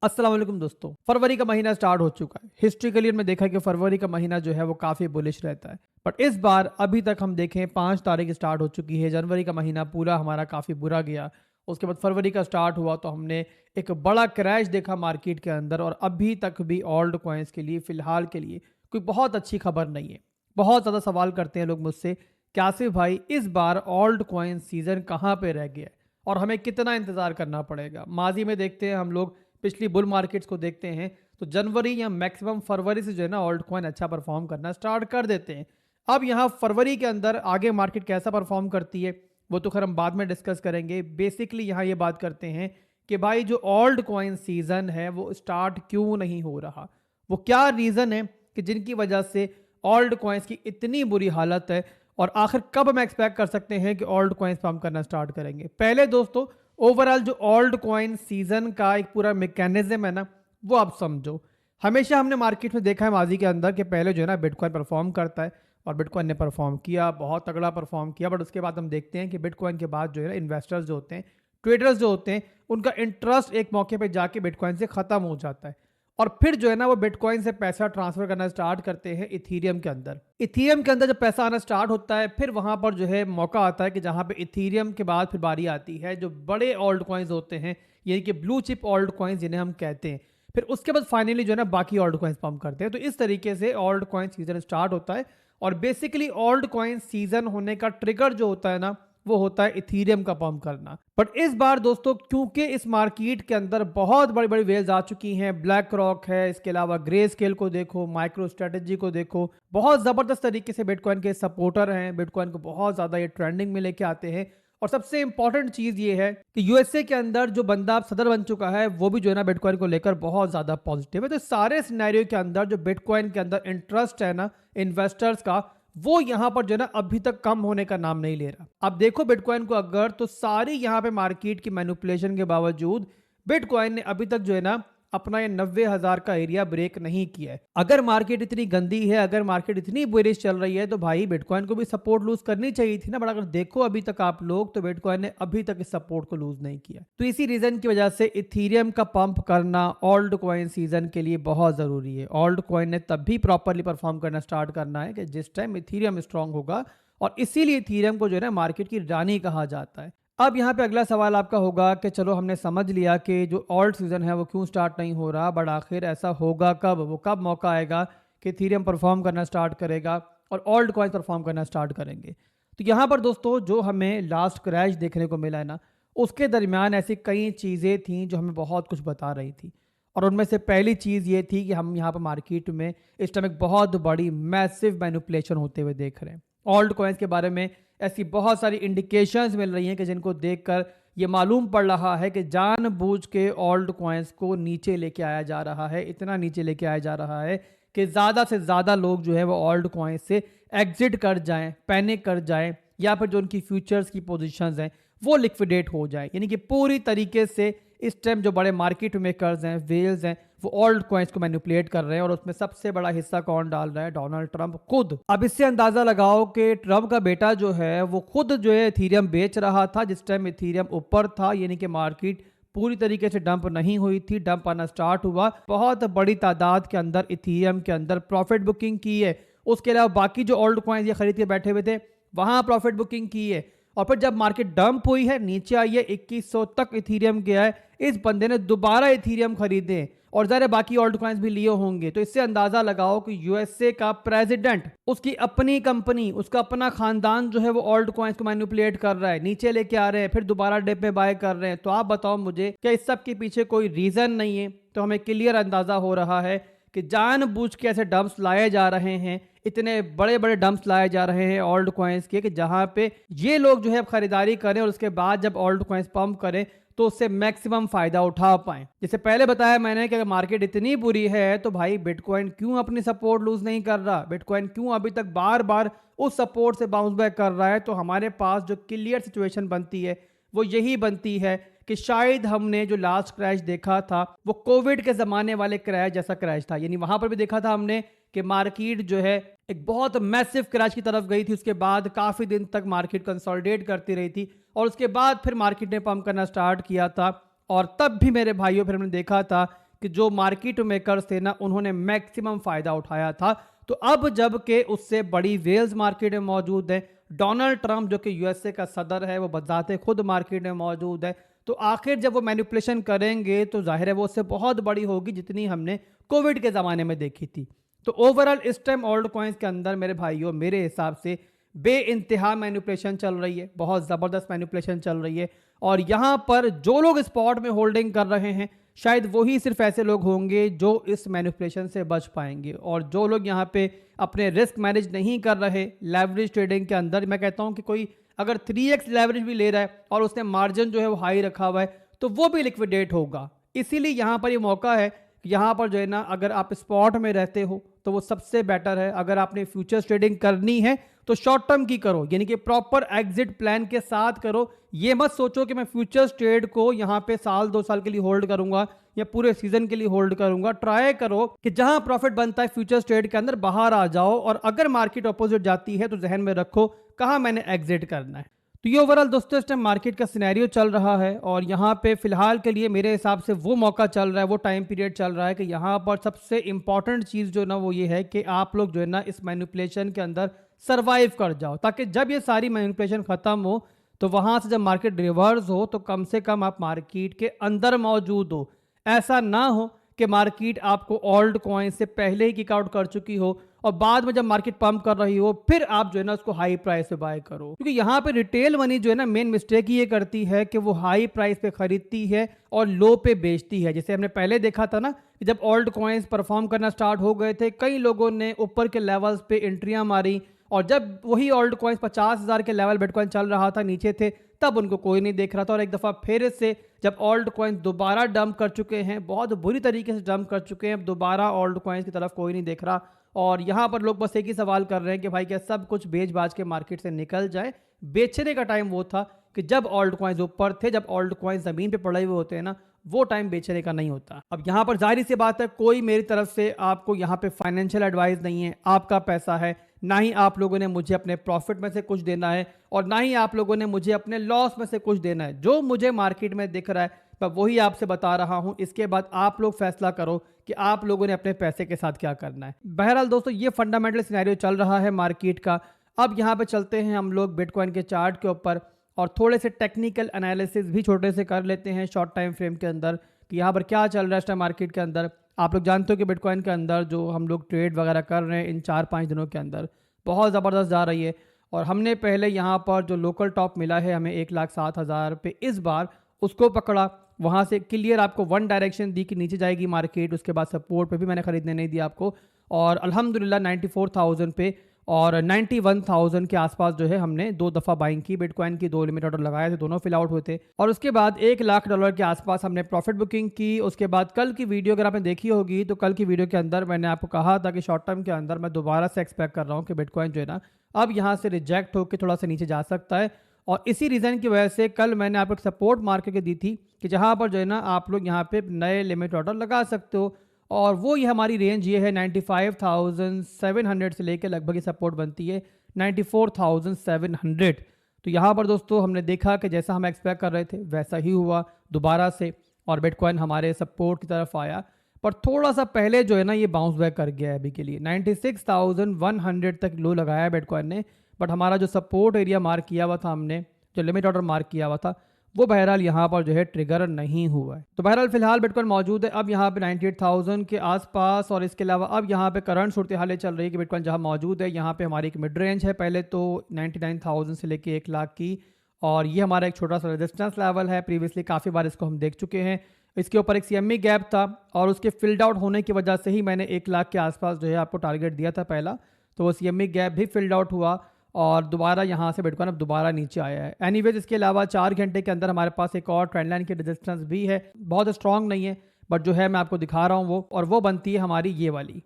अस्सलाम वालेकुम दोस्तों। फरवरी का महीना स्टार्ट हो चुका है। हिस्ट्रिकली में देखा है कि फरवरी का महीना जो है वो काफ़ी बुलिश रहता है। बट इस बार अभी तक हम देखें 5 तारीख स्टार्ट हो चुकी है। जनवरी का महीना पूरा हमारा काफ़ी बुरा गया। उसके बाद फरवरी का स्टार्ट हुआ तो हमने एक बड़ा क्रैश देखा मार्केट के अंदर और अभी तक भी ओल्ड कॉइन्स के लिए फ़िलहाल के लिए कोई बहुत अच्छी खबर नहीं है। बहुत ज़्यादा सवाल करते हैं लोग मुझसे, कि आसिफ भाई इस बार ओल्ड कॉइन सीज़न कहाँ पे रह गया है और हमें कितना इंतज़ार करना पड़ेगा? माज़ी में देखते हैं हम लोग, पिछली बुल मार्केट्स को देखते हैं तो जनवरी या मैक्सिमम फरवरी से जो है ना ओल्ड कॉइन अच्छा परफॉर्म करना स्टार्ट कर देते हैं। अब यहाँ फरवरी के अंदर आगे मार्केट कैसा परफॉर्म करती है वो तो खैर हम बाद में डिस्कस करेंगे। बेसिकली यहाँ ये बात करते हैं कि भाई जो ओल्ड कॉइन सीजन है वो स्टार्ट क्यों नहीं हो रहा, वो क्या रीज़न है कि जिनकी वजह से ओल्ड कॉइन्स की इतनी बुरी हालत है और आखिर कब हम एक्सपेक्ट कर सकते हैं कि ओल्ड कॉइन्स पंप करना स्टार्ट करेंगे। पहले दोस्तों ओवरऑल जो ओल्ड कॉइन सीजन का एक पूरा मैकेनिज्म है ना वो आप समझो। हमेशा हमने मार्केट में देखा है माजी के अंदर कि पहले जो है ना बिटकॉइन परफॉर्म करता है और बिटकॉइन ने परफॉर्म किया, बहुत तगड़ा परफॉर्म किया। बट उसके बाद हम देखते हैं कि बिटकॉइन के बाद जो है ना इन्वेस्टर्स जो होते हैं, ट्रेडर्स जो होते हैं, उनका इंटरेस्ट एक मौके पे जाके बिटकॉइन से ख़त्म हो जाता है और फिर जो है ना वो बिटकॉइन से पैसा ट्रांसफर करना स्टार्ट करते हैं इथीरियम के अंदर। इथीरियम के अंदर जब पैसा आना स्टार्ट होता है फिर वहां पर जो है मौका आता है कि जहां पे इथीरियम के बाद फिर बारी आती है जो बड़े ओल्ड कॉइन्स होते हैं, यानी कि ब्लू चिप ओल्ड कॉइन्स जिन्हें हम कहते हैं। फिर उसके बाद फाइनली जो है ना बाकी ओल्ड कॉइन्स पंप करते हैं। तो इस तरीके से ओल्ड कॉइन सीजन स्टार्ट होता है और बेसिकली ओल्ड कॉइन सीजन होने का ट्रिगर जो होता है ना वो होता है इथीरियम का पंप करना। बट इस बार दोस्तों क्योंकि इस मार्केट के अंदर बहुत बड़ी बड़ी वेल्स आ चुकी हैं, ब्लैक रॉक है, इसके अलावा ग्रे स्केल को देखो, माइक्रो स्ट्रेटेजी को देखो, बहुत जबरदस्त तरीके से बिटकॉइन के सपोर्टर हैं, बिटकॉइन को बहुत ज्यादा ये ट्रेंडिंग में लेके आते हैं। और सबसे इंपॉर्टेंट चीज ये है कि यूएसए के अंदर जो बंदा अब सदर बन चुका है वो भी जो है ना बिटकॉइन को लेकर बहुत ज्यादा पॉजिटिव है। तो सारे सिनेरियो के अंदर जो बिटकॉइन के अंदर इंटरेस्ट है ना इन्वेस्टर्स का, वो यहां पर जो है ना अभी तक कम होने का नाम नहीं ले रहा। अब देखो बिटकॉइन को अगर, तो सारी यहां पे मार्केट की मैनिपुलेशन के बावजूद बिटकॉइन ने अभी तक जो है ना अपना ये 90,000 का एरिया ब्रेक नहीं किया है। अगर मार्केट इतनी गंदी है, अगर मार्केट इतनी बुरिश चल रही है तो भाई बिटकॉइन को भी सपोर्ट लूज करनी चाहिए थी ना। बट अगर देखो अभी तक आप लोग, तो बिटकॉइन ने अभी तक इस सपोर्ट को लूज नहीं किया। तो इसी रीजन की वजह से इथीरियम का पंप करना ओल्ड कॉइन सीजन के लिए बहुत जरूरी है। ओल्ड कॉइन ने तब भी प्रॉपरली परफॉर्म करना स्टार्ट करना है कि जिस टाइम इथीरियम स्ट्रांग होगा, और इसीलिए इथीरियम को जो है ना मार्केट की रानी कहा जाता है। अब यहाँ पे अगला सवाल आपका होगा कि चलो हमने समझ लिया कि जो ओल्ड सीजन है वो क्यों स्टार्ट नहीं हो रहा, बट आखिर ऐसा होगा कब, वो कब मौका आएगा कि इथीरियम परफॉर्म करना स्टार्ट करेगा और ओल्ड कॉइन परफॉर्म करना स्टार्ट करेंगे। तो यहाँ पर दोस्तों जो हमें लास्ट क्रैश देखने को मिला है ना, उसके दरमियान ऐसी कई चीज़ें थी जो हमें बहुत कुछ बता रही थी। और उनमें से पहली चीज़ ये थी कि हम यहाँ पर मार्केट में इस टाइम एक बहुत बड़ी मैसिव मैनिपुलेशन होते हुए देख रहे हैं। ओल्ड कॉइन्स के बारे में ऐसी बहुत सारी इंडिकेशंस मिल रही हैं कि जिनको देखकर ये मालूम पड़ रहा है कि जानबूझ के ओल्ड कॉइन्स को नीचे लेके आया जा रहा है, इतना नीचे लेके आया जा रहा है कि ज़्यादा से ज़्यादा लोग जो है वो ओल्ड कॉइन्स से एग्जिट कर जाएं, पैनिक कर जाएं, या फिर जो उनकी फ्यूचर्स की पोजीशंस हैं वो लिक्विडेट हो जाए। यानी कि पूरी तरीके से इस टाइम जो बड़े मार्केट मेकर्स हैं, वेल्स हैं, वो ओल्ड कॉइन्स को मैनिपुलेट कर रहे हैं और उसमें सबसे बड़ा हिस्सा कौन डाल रहा है? डोनाल्ड ट्रंप खुद। अब इससे अंदाजा लगाओ कि ट्रंप का बेटा जो है वो खुद जो है इथीरियम बेच रहा था जिस टाइम इथीरियम ऊपर था, यानी कि मार्केट पूरी तरीके से डंप नहीं हुई थी, डंप आना स्टार्ट हुआ। बहुत बड़ी तादाद के अंदर इथीरियम के अंदर प्रॉफिट बुकिंग की है। उसके अलावा बाकी जो ओल्ड कॉइन्स ये खरीद के बैठे हुए थे वहां प्रॉफिट बुकिंग की है। और फिर जब मार्केट डंप हुई है, नीचे आई है, 2100 तक इथीरियम गया है, इस बंदे ने दोबारा इथीरियम खरीदे और ज़रा बाकी ऑल्ट कॉइन्स भी लिए होंगे। तो इससे अंदाजा लगाओ कि यूएसए का प्रेसिडेंट, उसकी अपनी कंपनी, उसका अपना खानदान जो है वो ऑल्ट कॉइन्स को मैनिपुलेट कर रहा है, नीचे लेके आ रहे हैं, फिर दोबारा डिप में बाय कर रहे हैं। तो आप बताओ मुझे, क्या इस सब के पीछे कोई रीजन नहीं है? तो हमें क्लियर अंदाजा हो रहा है कि जानबूझ के ऐसे डंप्स लाए जा रहे हैं, इतने बड़े बड़े डंप्स लाए जा रहे हैं ओल्ड कॉइन्स के, कि जहां पे ये लोग जो है खरीदारी करें और उसके बाद जब ओल्ड कॉइन्स पंप करें तो उससे मैक्सिमम फायदा उठा पाएं। जैसे पहले बताया मैंने कि अगर मार्केट इतनी बुरी है तो भाई बिटकॉइन क्यों अपनी सपोर्ट लूज नहीं कर रहा, बिटकॉइन क्यों अभी तक बार बार उस सपोर्ट से बाउंस बैक कर रहा है। तो हमारे पास जो क्लियर सिचुएशन बनती है वो यही बनती है कि शायद हमने जो लास्ट क्रैश देखा था वो कोविड के ज़माने वाले क्रैश जैसा क्रैश था। यानी वहां पर भी देखा था हमने कि मार्केट जो है एक बहुत मैसिव क्रैश की तरफ गई थी, उसके बाद काफ़ी दिन तक मार्केट कंसोलिडेट करती रही थी और उसके बाद फिर मार्केट ने पंप करना स्टार्ट किया था। और तब भी मेरे भाइयों फिर हमने देखा था कि जो मार्केट मेकर्स थे ना, उन्होंने मैक्सिमम फायदा उठाया था। तो अब जब के उससे बड़ी वेल्स मार्केट में मौजूद है, डोनाल्ड ट्रंप जो कि यूएसए का सदर है वो बजाते खुद मार्केट में मौजूद है, तो आखिर जब वो मैनिपुलेशन करेंगे तो जाहिर है वो उससे बहुत बड़ी होगी जितनी हमने कोविड के ज़माने में देखी थी। तो ओवरऑल इस टाइम ओल्ड कॉइन्स के अंदर मेरे भाइयों मेरे हिसाब से बे इंतहा मैनिपुलेशन चल रही है, बहुत ज़बरदस्त मैनिपुलेशन चल रही है। और यहाँ पर जो लोग स्पॉट में होल्डिंग कर रहे हैं शायद वही सिर्फ ऐसे लोग होंगे जो इस मैनिपुलेशन से बच पाएंगे, और जो लोग यहाँ पे अपने रिस्क मैनेज नहीं कर रहे लेवरेज ट्रेडिंग के अंदर, मैं कहता हूँ कि कोई अगर 3x लेवरेज भी ले रहा है और उसने मार्जिन जो है वो हाई रखा हुआ है तो वो भी लिक्विडेट होगा। इसीलिए यहाँ पर ये मौका है कि यहाँ पर जो है ना, अगर आप स्पॉट में रहते हो तो वो सबसे बेटर है। अगर आपने फ्यूचर्स ट्रेडिंग करनी है तो शॉर्ट टर्म की करो, यानी कि प्रॉपर एग्जिट प्लान के साथ करो। ये मत सोचो कि मैं फ्यूचर्स ट्रेड को यहाँ पे साल 2 साल के लिए होल्ड करूंगा या पूरे सीजन के लिए होल्ड करूंगा। ट्राई करो कि जहां प्रॉफिट बनता है फ्यूचर्स ट्रेड के अंदर बाहर आ जाओ, और अगर मार्केट अपोजिट जाती है तो जहन में रखो कहां मैंने एग्जिट करना है। तो ये ओवरऑल दोस्तों इस टाइम मार्केट का सिनेरियो चल रहा है, और यहाँ पे फिलहाल के लिए मेरे हिसाब से वो मौका चल रहा है, वो टाइम पीरियड चल रहा है कि यहाँ पर सबसे इंपॉर्टेंट चीज़ जो ना वो ये है कि आप लोग जो है ना इस मैनिपुलेशन के अंदर सरवाइव कर जाओ, ताकि जब ये सारी मैनिपुलेशन खत्म हो तो वहां से जब मार्केट रिवर्स हो तो कम से कम आप मार्केट के अंदर मौजूद हो। ऐसा ना हो कि मार्केट आपको ओल्ड कॉइन से पहले ही किक आउट कर चुकी हो और बाद में जब मार्केट पंप कर रही हो फिर आप जो है ना उसको हाई प्राइस पे बाय करो। क्योंकि यहाँ पे रिटेल मनी जो है ना मेन मिस्टेक ये करती है कि वो हाई प्राइस पे खरीदती है और लो पे बेचती है। जैसे हमने पहले देखा था ना कि जब ओल्ड कॉइन्स परफॉर्म करना स्टार्ट हो गए थे, कई लोगों ने ऊपर के लेवल्स पे एंट्रियां मारी, और जब वही ओल्ड कॉइन्स 50,000 के लेवल बिटकॉइन चल रहा था, नीचे थे, तब उनको कोई नहीं देख रहा था। और एक दफ़ा फिर से जब ओल्ड कॉइन्स दोबारा डंप कर चुके हैं, बहुत बुरी तरीके से डंप कर चुके हैं, अब दोबारा ओल्ड कॉइन्स की तरफ कोई नहीं देख रहा। और यहाँ पर लोग बस एक ही सवाल कर रहे हैं कि भाई क्या सब कुछ बेच बाज के मार्केट से निकल जाए। बेचने का टाइम वो था कि जब ओल्ड कॉइन्स ऊपर थे, जब ओल्ड कॉइन्स ज़मीन पे पड़े हुए होते हैं ना, वो टाइम बेचने का नहीं होता। अब यहाँ पर जाहिर सी बात है कोई मेरी तरफ से आपको यहाँ पे फाइनेंशियल एडवाइस नहीं है, आपका पैसा है, ना ही आप लोगों ने मुझे अपने प्रॉफिट में से कुछ देना है और ना ही आप लोगों ने मुझे अपने लॉस में से कुछ देना है। जो मुझे मार्केट में दिख रहा है मैं वही आपसे बता रहा हूं, इसके बाद आप लोग फैसला करो कि आप लोगों ने अपने पैसे के साथ क्या करना है। बहरहाल दोस्तों ये फंडामेंटल सिनेरियो चल रहा है मार्केट का। अब यहाँ पे चलते हैं हम लोग बिटकॉइन के चार्ट के ऊपर और थोड़े से टेक्निकल एनालिसिस भी छोटे से कर लेते हैं शॉर्ट टाइम फ्रेम के अंदर कि यहाँ पर क्या चल रहा है इस टाइम मार्केट के अंदर। आप लोग जानते हो कि बिटकॉइन के अंदर जो हम लोग ट्रेड वगैरह कर रहे हैं इन 4-5 दिनों के अंदर बहुत ज़बरदस्त जा रही है। और हमने पहले यहाँ पर जो लोकल टॉप मिला है हमें 1,07,000 पे, इस बार उसको पकड़ा, वहाँ से क्लियर आपको वन डायरेक्शन दी कि नीचे जाएगी मार्केट। उसके बाद सपोर्ट पे भी मैंने खरीदने नहीं दिया आपको, और अल्हम्दुलिल्लाह 94,000 पे और 91,000 के आसपास जो है हमने 2 दफ़ा बाइंग की बिटकॉइन की, 2 लिमिट ऑर्डर लगाए थे, दोनों फिल आउट हुए थे। और उसके बाद $1,00,000 के आसपास हमने प्रॉफिट बुकिंग की। उसके बाद कल की वीडियो अगर आपने देखी होगी तो कल की वीडियो के अंदर मैंने आपको कहा था कि शॉर्ट टर्म के अंदर मैं दोबारा से एक्सपेक्ट कर रहा हूँ कि बिटकॉइन जो है ना अब यहाँ से रिजेक्ट होकर थोड़ा सा नीचे जा सकता है। और इसी रीज़न की वजह से कल मैंने आपको एक सपोर्ट मार्क करके दी थी कि जहाँ पर जो है ना आप लोग यहाँ पे नए लिमिट ऑर्डर लगा सकते हो, और वो ये हमारी रेंज ये है 95,700 से लेकर लगभग ये सपोर्ट बनती है 94,700। तो यहाँ पर दोस्तों हमने देखा कि जैसा हम एक्सपेक्ट कर रहे थे वैसा ही हुआ दोबारा से, और बिटकॉइन हमारे सपोर्ट की तरफ आया, पर थोड़ा सा पहले जो है ना ये बाउंस बैक कर गया है अभी के लिए। 96,100 तक लो लगाया है बिटकॉइन ने, बट हमारा जो सपोर्ट एरिया मार्क किया हुआ था हमने, जो लिमिट ऑर्डर मार्क किया हुआ था, वो बहरहाल यहाँ पर जो है ट्रिगर नहीं हुआ है। तो बहरहाल फिलहाल बिटकॉइन मौजूद है अब यहाँ पे 98,000 के आसपास। और इसके अलावा अब यहाँ पे करंट सूरत हाल चल रही है कि बिटकॉइन जहाँ मौजूद है यहाँ पे हमारी एक मिड रेंज है पहले तो 99,000 से लेके 1 लाख की, और ये हमारा एक छोटा सा रेजिस्टेंस लेवल है। प्रीवियसली काफ़ी बार इसको हम देख चुके हैं। इसके ऊपर एक CME गैप था और उसके फिल्ड आउट होने की वजह से ही मैंने 1 लाख के आसपास जो है आपको टारगेट दिया था पहला, तो वो CME गैप भी फिल्ड आउट हुआ और दोबारा यहाँ से बिटकॉइन अब दोबारा नीचे आया है। एनीवेज इसके अलावा 4 घंटे के अंदर हमारे पास एक और ट्रेंड लाइन की रेजिस्टेंस भी है, बहुत स्ट्रांग नहीं है बट जो है मैं आपको दिखा रहा हूँ वो, और वो बनती है हमारी ये वाली।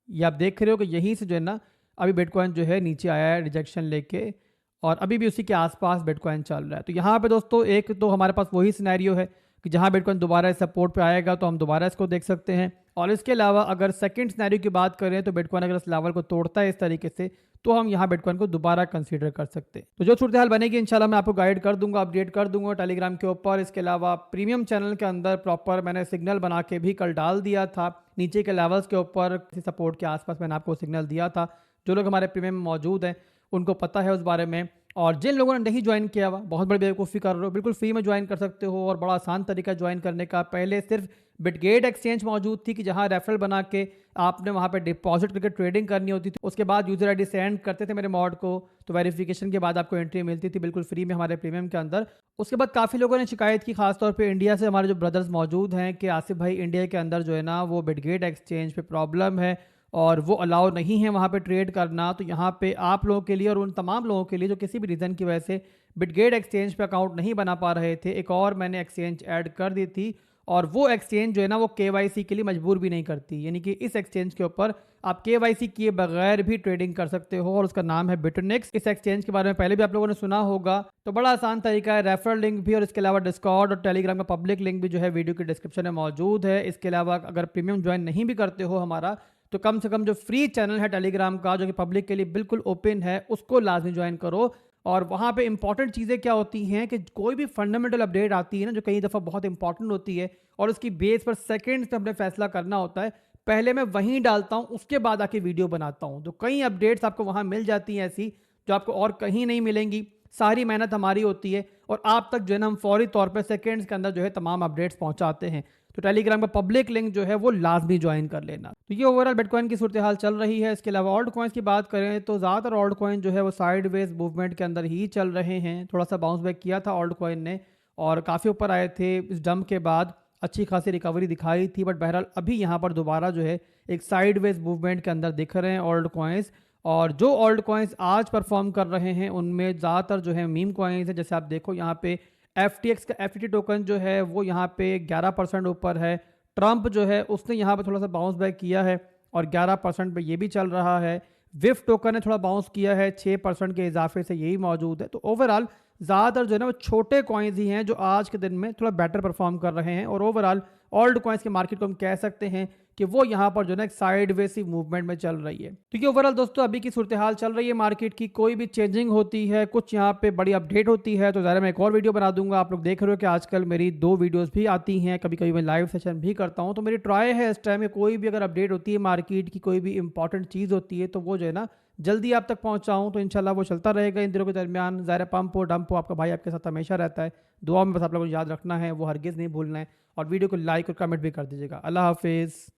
ये आप देख रहे हो कि यहीं से जो है ना अभी बिटकॉइन जो है नीचे आया है रिजेक्शन लेके, और अभी भी उसी के आसपास बिटकॉइन चल रहा है। तो यहाँ पे दोस्तों एक तो हमारे पास वही सिनेरियो है, कि जहां बिटकॉइन दोबारा इस सपोर्ट पे आएगा तो हम दोबारा इसको देख सकते हैं। और इसके अलावा अगर सेकंड सिनेरियो की बात करें तो बिटकॉइन अगर इस लेवल को तोड़ता है इस तरीके से, तो हम यहाँ बिटकॉइन को दोबारा कंसीडर कर सकते हैं। तो जो सूरत हाल बनेगी इंशाल्लाह मैं आपको गाइड कर दूंगा, अपडेट कर दूंगा टेलीग्राम के ऊपर। इसके अलावा प्रीमियम चैनल के अंदर प्रॉपर मैंने सिग्नल बना के भी कल डाल दिया था, नीचे के लेवल्स के ऊपर किसी सपोर्ट के आसपास मैंने आपको सिग्नल दिया था। जो लोग हमारे प्रीमियम में मौजूद हैं उनको पता है उस बारे में। और जिन लोगों ने नहीं ज्वाइन किया हुआ, बहुत बड़ी बेवकूफ़ी कर रहे हो, बिल्कुल फ्री में ज्वाइन कर सकते हो और बड़ा आसान तरीका ज्वाइन करने का। पहले सिर्फ बिटगेट एक्सचेंज मौजूद थी कि जहां रेफरल बना के आपने वहां पे डिपॉजिट करके ट्रेडिंग करनी होती थी। उसके बाद यूजर आईडी सेंड करते थे मेरे मॉड को, तो वेरिफिकेशन के बाद आपको एंट्री मिलती थी बिल्कुल फ्री में हमारे प्रीमियम के अंदर। उसके बाद काफ़ी लोगों ने शिकायत की, खासतौर पे इंडिया से हमारे जो ब्रदर्स मौजूद हैं, कि आसिफ भाई इंडिया के अंदर जो है ना वो बिटगेट एक्सचेंज पे प्रॉब्लम है और वो अलाउ नहीं है वहाँ पे ट्रेड करना। तो यहाँ पे आप लोगों के लिए और उन तमाम लोगों के लिए जो किसी भी रीज़न की वजह से बिटगेट एक्सचेंज पे अकाउंट नहीं बना पा रहे थे, एक और मैंने एक्सचेंज ऐड कर दी थी। और वो एक्सचेंज जो है ना वो केवाईसी के लिए मजबूर भी नहीं करती, यानी कि इस एक्सचेंज के ऊपर आप केवाईसी किए बगैर भी ट्रेडिंग कर सकते हो और उसका नाम है बिटनेक्स। इस एक्सचेंज के बारे में पहले भी आप लोगों ने सुना होगा। तो बड़ा आसान तरीका है, रेफरल लिंक भी और इसके अलावा डिस्कॉर्ड और टेलीग्राम का पब्लिक लिंक भी जो है वीडियो के डिस्क्रिप्शन में मौजूद है। इसके अलावा अगर प्रीमियम ज्वाइन नहीं भी करते हो हमारा, तो कम से कम जो फ्री चैनल है टेलीग्राम का जो कि पब्लिक के लिए बिल्कुल ओपन है, उसको लाजमी ज्वाइन करो। और वहाँ पे इंपॉर्टेंट चीज़ें क्या होती हैं कि कोई भी फंडामेंटल अपडेट आती है ना जो कई दफ़ा बहुत इंपॉर्टेंट होती है और उसकी बेस पर सेकंड्स में अपने फैसला करना होता है, पहले मैं वहीं डालता हूँ, उसके बाद आके वीडियो बनाता हूँ। तो कई अपडेट्स आपको वहाँ मिल जाती हैं ऐसी जो आपको और कहीं नहीं मिलेंगी। सारी मेहनत हमारी होती है और आप तक जो है ना हम फौरी तौर पर सेकेंड्स के अंदर जो है तमाम अपडेट्स पहुँचाते हैं। तो टेलीग्राम का पब्लिक लिंक जो है वो लाजमी ज्वाइन कर लेना। तो ये ओवरऑल बिटकॉइन की सूरत हाल चल रही है। इसके अलावा ऑल्ट कॉइन्स की बात करें तो ज़्यादातर ऑल्ट कॉइन जो है वो साइडवेज मूवमेंट के अंदर ही चल रहे हैं। थोड़ा सा बाउंस बैक किया था ऑल्ट कॉइन ने और काफ़ी ऊपर आए थे, इस डंप के बाद अच्छी खासी रिकवरी दिखाई थी, बट बहरहाल अभी यहाँ पर दोबारा जो है एक साइडवेज मूवमेंट के अंदर दिख रहे हैं ऑल्ट कॉइन्स। और जो ऑल्ट कॉइन्स आज परफॉर्म कर रहे हैं उनमें ज़्यादातर जो है मीम कॉइन्स है। जैसे आप देखो यहाँ पे FTX का FTT टोकन जो है वो यहाँ पे 11% ऊपर है। ट्रंप जो है उसने यहाँ पे थोड़ा सा बाउंस बैक किया है और 11% पे ये भी चल रहा है। विफ टोकन ने थोड़ा बाउंस किया है, 6% के इजाफे से यही मौजूद है। तो ओवरऑल ज़्यादातर जो है ना वो छोटे कॉइन्स ही हैं जो आज के दिन में थोड़ा बेटर परफॉर्म कर रहे हैं। और ओवरऑल ओल्ड कॉइन्स के मार्केट को हम कह सकते हैं कि वो यहाँ पर जो है ना एक साइडवेज सी मूवमेंट में चल रही है। तो ये ओवरऑल दोस्तों अभी की सूरत हाल चल रही है मार्केट की। कोई भी चेंजिंग होती है, कुछ यहाँ पे बड़ी अपडेट होती है तो ज़रा मैं एक और वीडियो बना दूंगा। आप लोग देख रहे हो कि आजकल मेरी 2 वीडियोस भी आती हैं, कभी कभी मैं लाइव सेशन भी करता हूँ। तो मेरी ट्राई है इस टाइम में कोई भी अगर अपडेट होती है मार्केट की, कोई भी इंपॉर्टेंट चीज़ होती है तो वो जो है ना जल्दी आप तक पहुँचाऊँ। तो इंशाल्लाह वो चलता रहेगा इन दिनों के दरमियान। ज़ाहिर पंप हो डंप हो, आपका भाई आपके साथ हमेशा रहता है। दुआ में बस आप लोगों को याद रखना है, वो हरगिज़ नहीं भूलना है और वीडियो को लाइक और कमेंट भी कर दीजिएगा। अल्लाह हाफिज़।